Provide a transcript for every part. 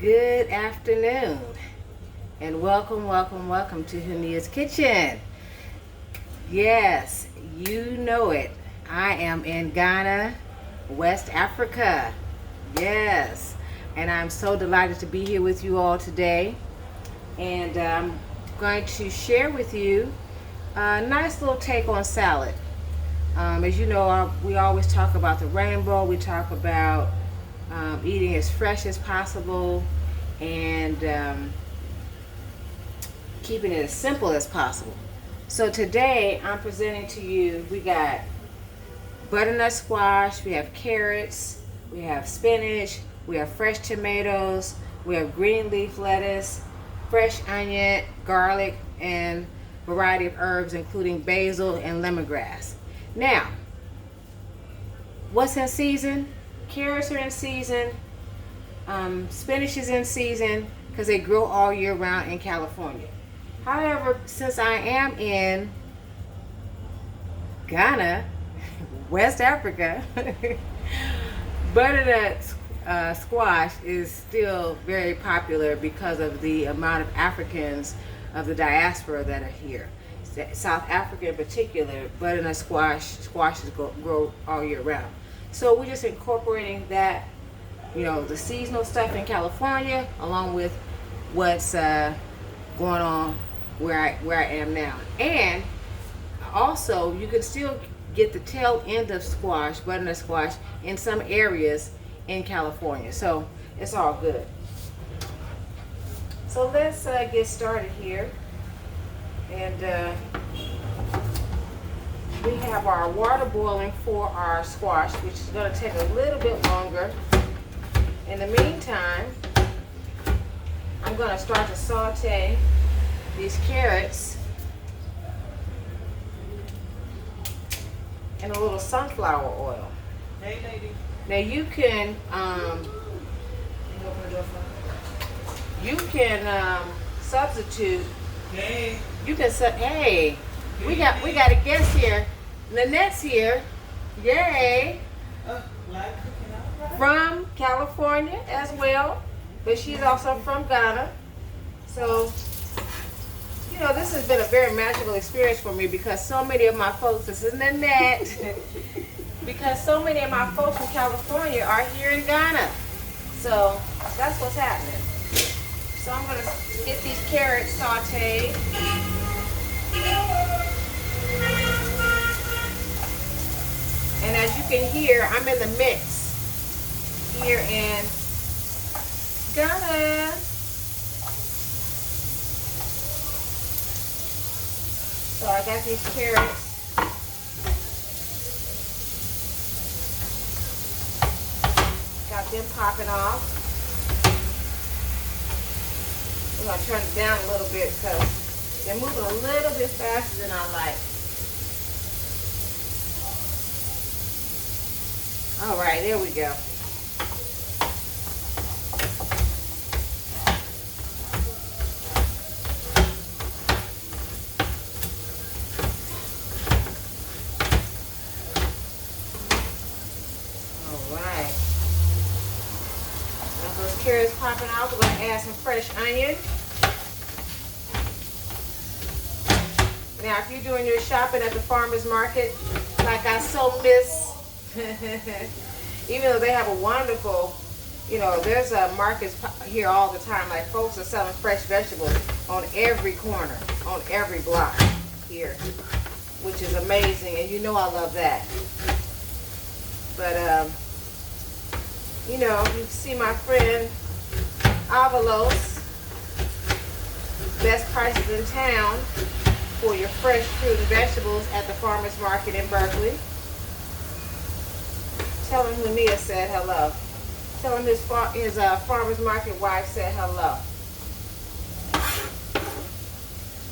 Good afternoon and welcome to Hunia's Kitchen. Yes, you know it. I am in Ghana, West Africa. Yes, and I'm so delighted to be here with you all today. And I'm going to share with you a nice little take on salad. As you know, we always talk about the rainbow. We talk about eating as fresh as possible and keeping it as simple as possible. So today I'm presenting to you, we got butternut squash, we have carrots, we have spinach, we have fresh tomatoes, we have green leaf lettuce, fresh onion, garlic, and variety of herbs including basil and lemongrass. Now, what's in season? Carrots are in season, spinach is in season because they grow all year round in California. However, since I am in Ghana, West Africa, butternut squash is still very popular because of the amount of Africans of the diaspora that are here. South Africa in particular, butternut squashes grow all year round. So we're just incorporating that, the seasonal stuff in California along with what's going on where I am now. And also, you can still get the tail end of squash, butternut squash, in some areas in California. So it's all good. So let's get started here. And we have our water boiling for our squash, which is going to take a little bit longer. In the meantime, I'm going to start to saute these carrots in a little sunflower oil. Hey, lady. Now you can substitute. Hey. You can say, hey, we got a guest here. Nanette's here. Yay. From California as well, but she's also from Ghana. So, this has been a very magical experience for me because so many of my folks, this is Nanette, because so many of my folks from California are here in Ghana. So, that's what's happening. So I'm going to get these carrots sauteed. And as you can hear, I'm in the mix here in Ghana. So I got these carrots. Got them popping off. I'm going to turn it down a little bit because they're moving a little bit faster than I like. All right, there we go. All right. Now those carrots popping out, we're going to add some fresh onion. Now, if you're doing your shopping at the farmer's market, like I so miss, even though they have a wonderful, there's markets here all the time. Like folks are selling fresh vegetables on every corner, on every block here, which is amazing. And I love that. But, you see my friend Avalos, best prices in town for your fresh fruit and vegetables at the farmer's market in Berkeley. Tell him Hunia said hello. Tell him his farmer's market wife said hello.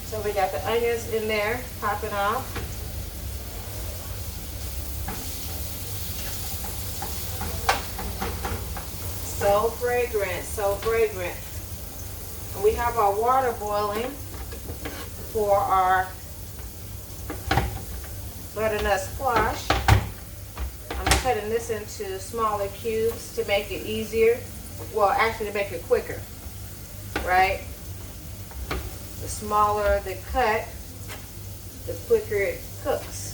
So we got the onions in there popping off. So fragrant, so fragrant. And we have our water boiling for our butternut squash. I'm cutting this into smaller cubes to make it easier Well, actually to make it quicker, right? The smaller the cut, the quicker it cooks.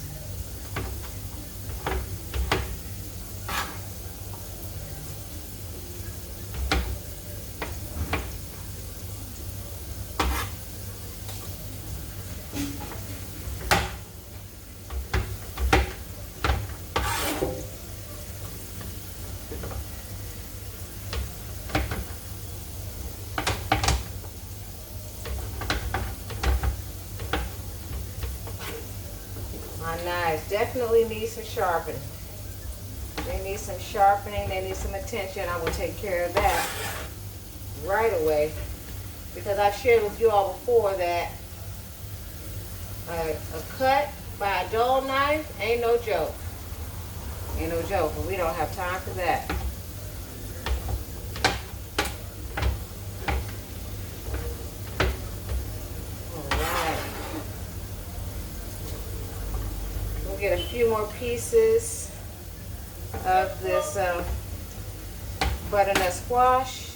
My knives definitely need some sharpening. They need some sharpening, they need some attention. I will take care of that right away, because I shared with you all before that a cut by a dull knife ain't no joke. Ain't no joke, but we don't have time for that. Get a few more pieces of this butternut squash.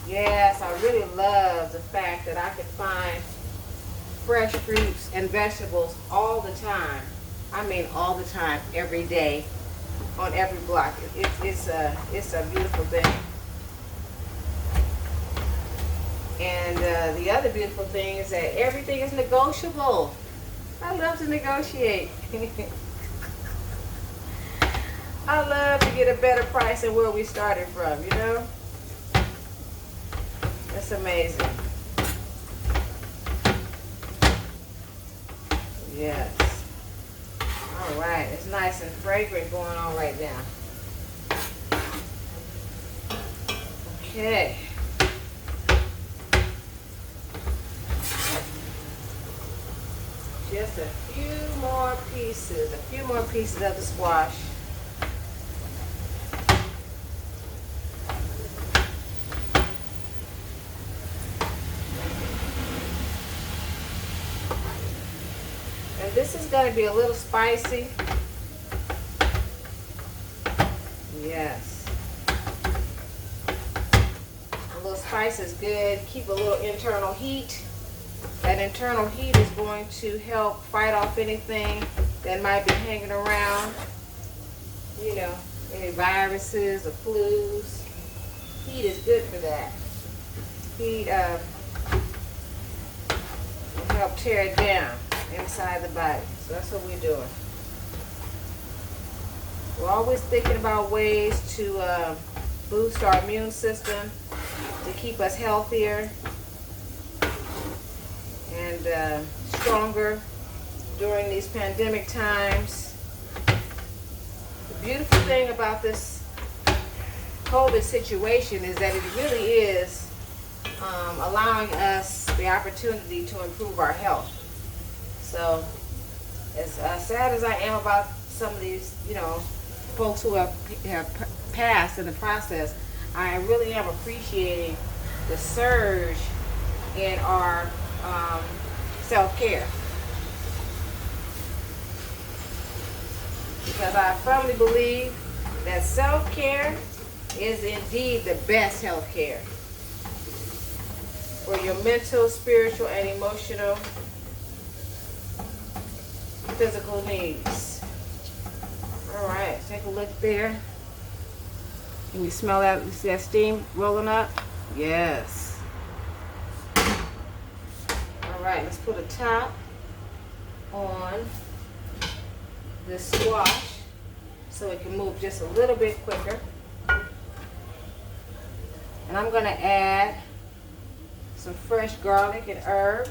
Yes, I really love the fact that I can find fresh fruits and vegetables all the time. I mean all the time, every day, on every block. It's a beautiful thing. And the other beautiful thing is that everything is negotiable. I love to negotiate. I love to get a better price than where we started from, you know? It's amazing. Yes. All right, it's nice and fragrant going on right now. Okay. Just a few more pieces of the squash. And this is going to be a little spicy. Yes. A little spice is good. Keep a little internal heat. That internal heat is going to help fight off anything that might be hanging around. You know, any viruses or flus. Heat is good for that. Heat will help tear it down inside the body. So that's what we're doing. We're always thinking about ways to boost our immune system, to keep us healthier and stronger during these pandemic times. The beautiful thing about this COVID situation is that it really is allowing us the opportunity to improve our health. So, as sad as I am about some of these, you know, folks who have passed in the process, I really am appreciating the surge in our self-care. Because I firmly believe that self-care is indeed the best health care for your mental, spiritual, and emotional, physical needs. All right, take a look there. Can you smell that? You see that steam rolling up? Yes. All right, let's put a top on this squash so it can move just a little bit quicker. And I'm going to add some fresh garlic and herb.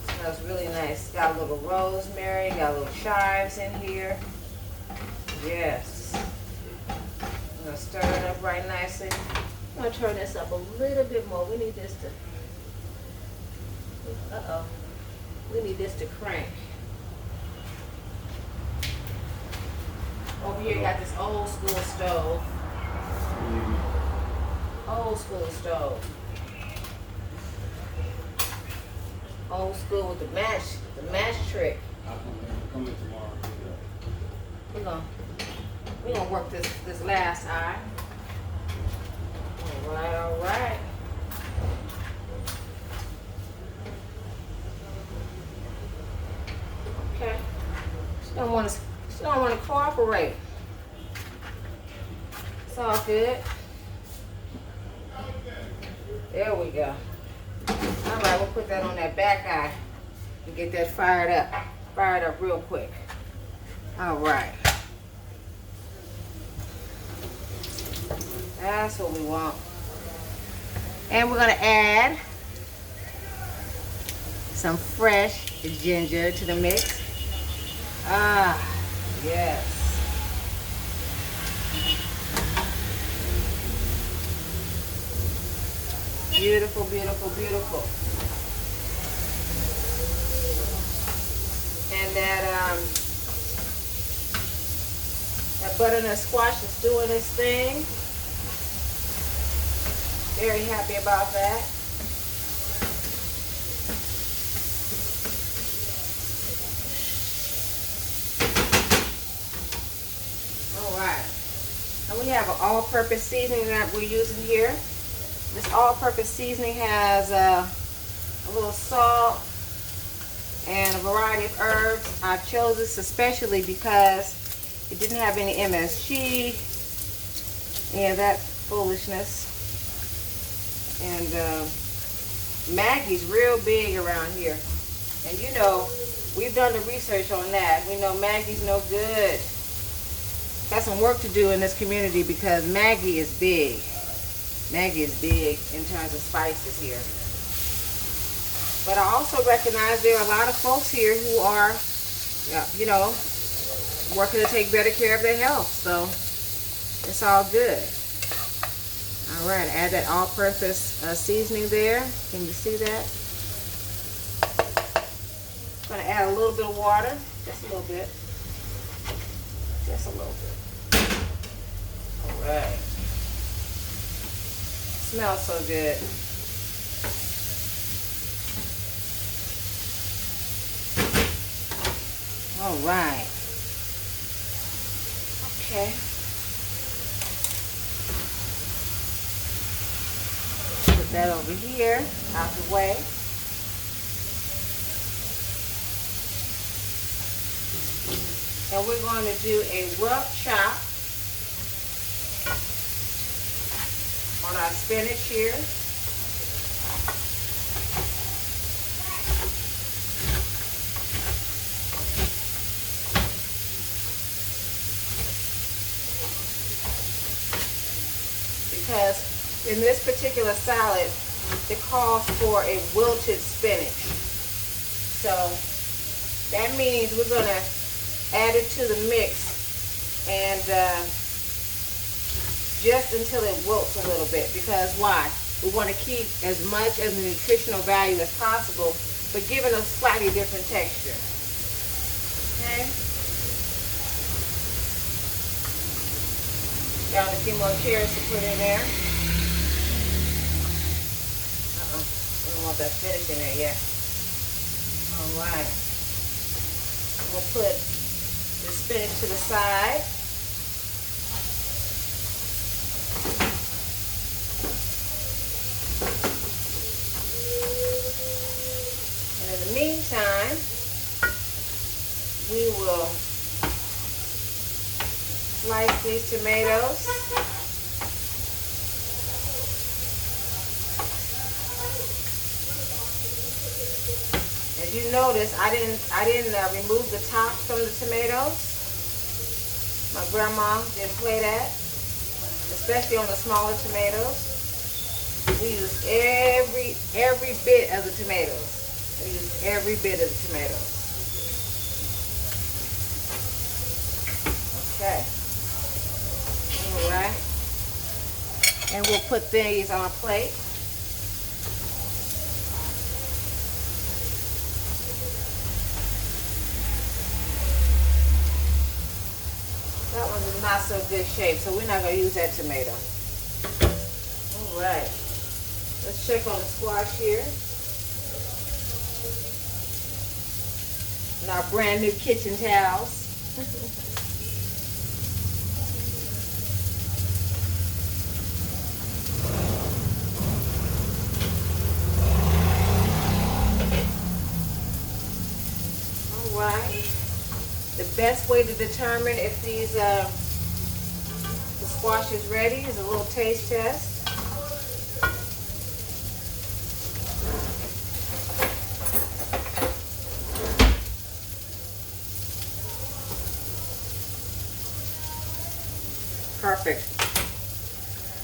Smells really nice. Got a little rosemary, got little chives in here. Yes. I'm going to stir it up right nicely. I'm going to turn this up a little bit more. We need this to, we need this to crank. Over here, got this old school stove. Old school stove. Old school with the match trick. Come in tomorrow. We're gonna work this last eye. All right. Okay. She don't want to cooperate. It's all good. There we go. All right, we'll put that on that back eye and get that fired up real quick. All right. That's what we want. And we're gonna add some fresh ginger to the mix. Ah, yes. Beautiful, beautiful, beautiful. And that butternut squash is doing its thing. Very happy about that. All right. And we have an all-purpose seasoning that we're using here. This all-purpose seasoning has a little salt and a variety of herbs. I chose this especially because it didn't have any MSG. Yeah, that's foolishness. And Maggie's real big around here. And you know, we've done the research on that. We know Maggie's no good. Got some work to do in this community because Maggie is big. Maggie is big in terms of spices here. But I also recognize there are a lot of folks here who are, you know, working to take better care of their health. So it's all good. All right, add that all-purpose seasoning there. Can you see that? I'm going to add a little bit of water, just a little bit. Just a little bit. All right. Smells so good. All right. Okay. Put that over here, out the way. And we're going to do a rough chop on our spinach here. Because in this particular salad, it calls for a wilted spinach. So that means we're going to add it to the mix and just until it wilts a little bit. Because why? We want to keep as much of the nutritional value as possible, but give it a slightly different texture. Okay? Got a few more carrots to put in there. I don't want that spinach in there yet. Alright. We'll put the spinach to the side. And in the meantime, we will slice these tomatoes. As you notice, I didn't remove the tops from the tomatoes. My grandma didn't play that, especially on the smaller tomatoes. We use every bit of the tomatoes. We use every bit of the tomatoes. Okay. All right. And we'll put these on a plate. That so good shape, so we're not gonna use that tomato. All right, let's check on the squash here. And our brand new kitchen towels. All right. The best way to determine if these the squash is ready is a little taste test. Perfect.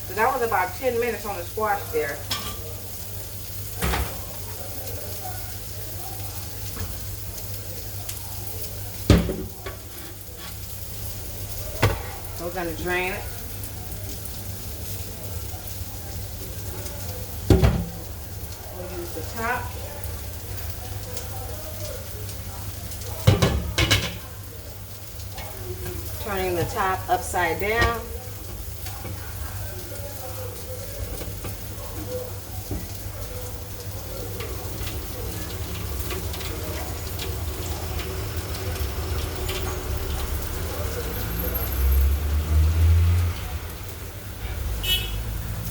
So that was about 10 minutes on the squash there. We're going to drain it. We'll use the top. Turning the top upside down.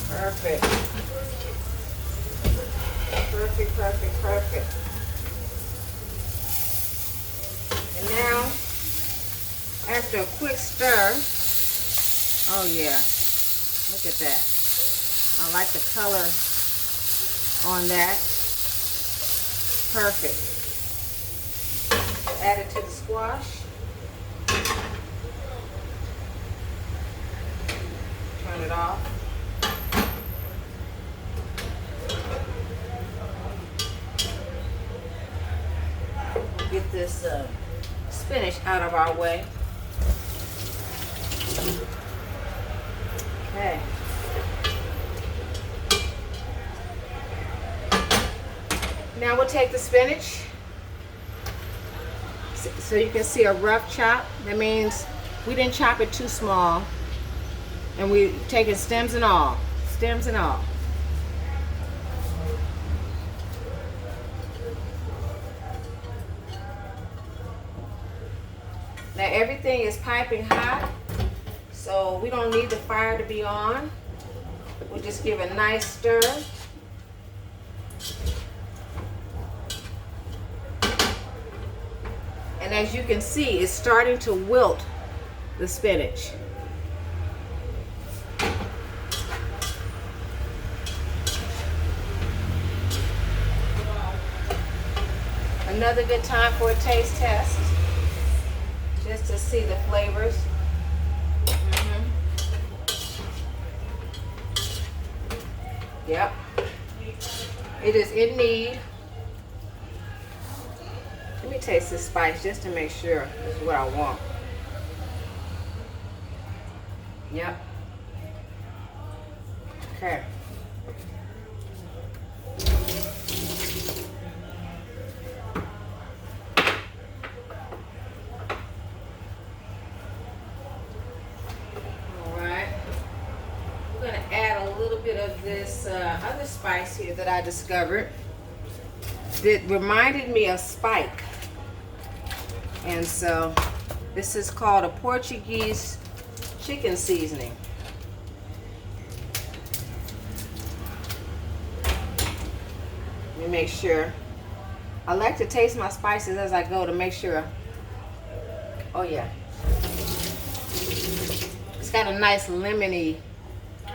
Perfect. Perfect, perfect, perfect. And now, after a quick stir, oh yeah, look at that. I like the color on that. Perfect. Add it to the squash. Turn it off. Get this spinach out of our way. Okay. Now we'll take the spinach. So you can see a rough chop. That means we didn't chop it too small. And we're taking stems and all. Stems and all. Now everything is piping hot, so we don't need the fire to be on. We'll just give a nice stir. And as you can see, it's starting to wilt the spinach. Another good time for a taste test. Just to see the flavors. Yep. It is in need. Let me taste this spice just to make sure this is what I want. Yep. Okay. Of this other spice here that I discovered that reminded me of spike, and so this is called a Portuguese chicken seasoning. Let me make sure. I like to taste my spices as I go to make sure. Oh yeah, it's got a nice lemony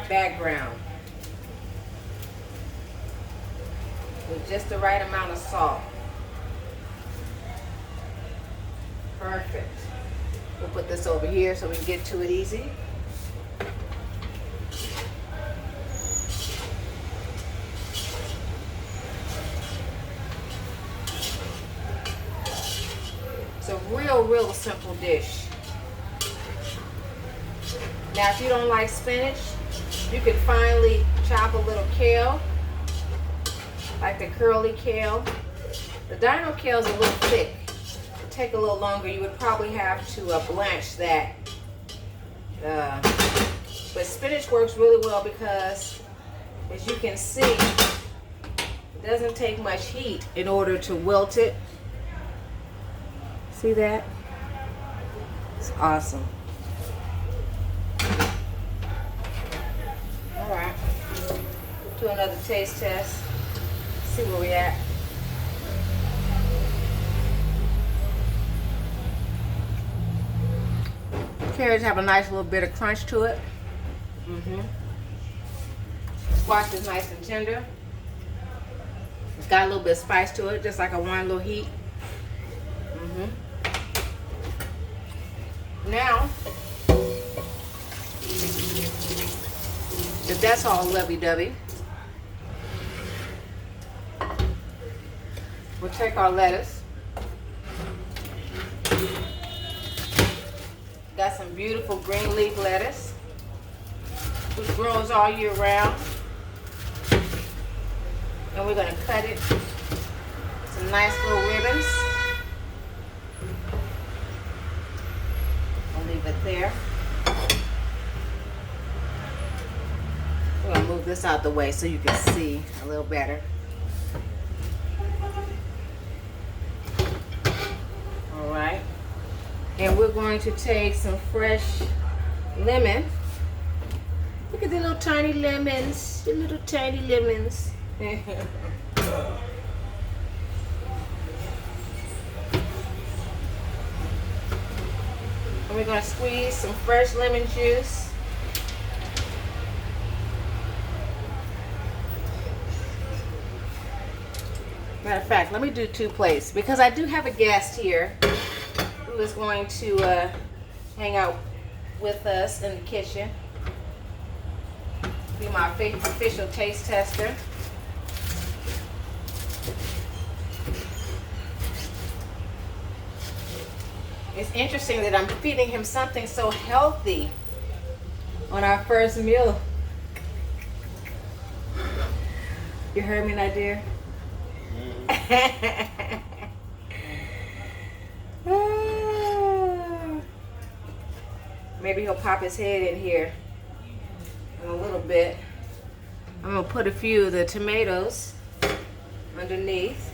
background. With just the right amount of salt. Perfect. We'll put this over here so we can get to it easy. It's a real simple dish. Now if you don't like spinach, you can finely chop a little kale. Like the curly kale. The dino kale is a little thick. It'll take a little longer. You would probably have to blanch that But spinach works really well because, as you can see, it doesn't take much heat in order to wilt it. See that? It's awesome. All right. Do another taste test. See where we at. Carrots have a nice little bit of crunch to it. Squash is nice and tender. It's got a little bit of spice to it, just like I want a little heat. Now, if that's all lovey-dovey, we'll take our lettuce. Got some beautiful green leaf lettuce, which grows all year round. And we're going to cut it some nice little ribbons. I'll leave it there. We're going to move this out the way so you can see a little better. All right. And we're going to take some fresh lemon. Look at the little tiny lemons. The little tiny lemons. And we're going to squeeze some fresh lemon juice. Matter of fact, let me do 2 plates because I do have a guest here who is going to hang out with us in the kitchen. Be my official taste tester. It's interesting that I'm feeding him something so healthy on our first meal. You heard me, not dear? Maybe he'll pop his head in here in a little bit. I'm gonna put a few of the tomatoes underneath.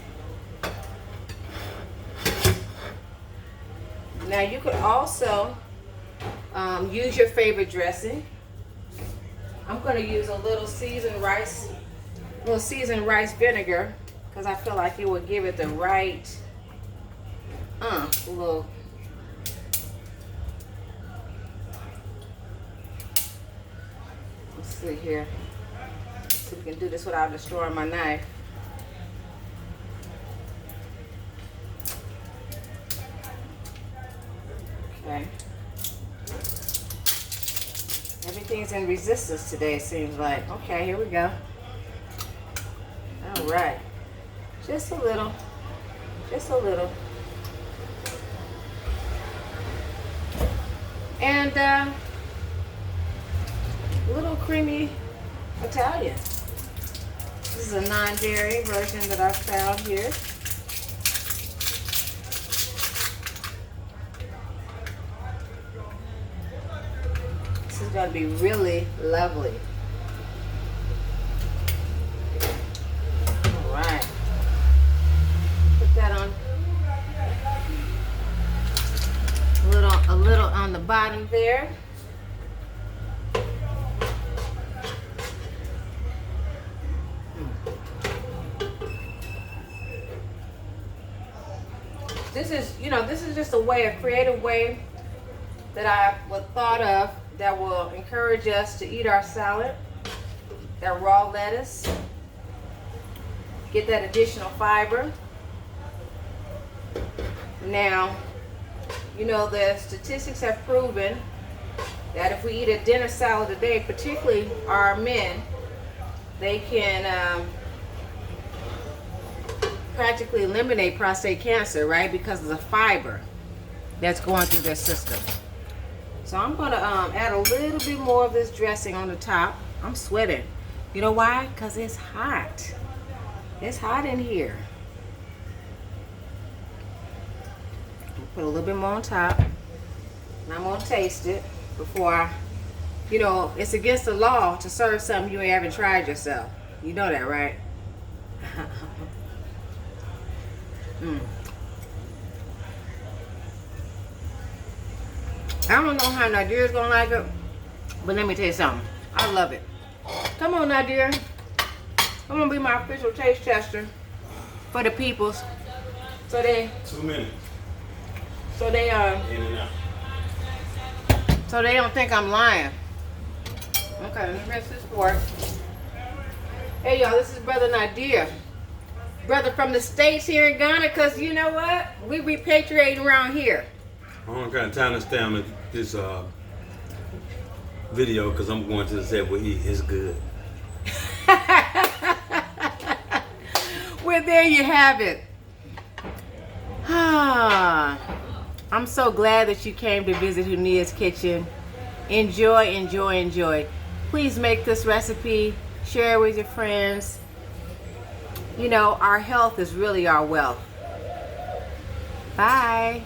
Now you could also use your favorite dressing. I'm going to use a little seasoned rice vinegar because I feel like it will give it the right little. Let's see here. Let's see if we can do this without destroying my knife. Okay. Everything's in resistance today, it seems like. Okay, here we go. All right. Just a little. Just a little. And a little creamy Italian. This is a non-dairy version that I found here. This is going to be really lovely. All right. Put that on a little on the bottom there. This is just a creative way that I thought of that will encourage us to eat our salad, that raw lettuce, get that additional fiber. Now, the statistics have proven that if we eat a dinner salad a day, particularly our men, they can practically eliminate prostate cancer, right? Because of the fiber that's going through their system. So I'm going to add a little bit more of this dressing on the top. I'm sweating. You know why? Because it's hot. It's hot in here. Put a little bit more on top. And I'm going to taste it. before I, you know, it's against the law to serve something you haven't tried yourself. You know that, right? I don't know how Nadira's gonna like it, but let me tell you something. I love it. Come on, Nadira. I'm gonna be my official taste tester for the peoples. So they 2 minutes. So they In and out. so they don't think I'm lying. Okay, let me rinse this fork. Hey y'all, this is Brother Nadir. Brother from the States here in Ghana, cause you know what? We repatriating around here. I don't got time to stay on this video because I'm going to the Savory. It's good. Well, there you have it. I'm so glad that you came to visit Hunia's kitchen. Enjoy, enjoy, enjoy. Please make this recipe, share it with your friends. You know, our health is really our wealth. Bye.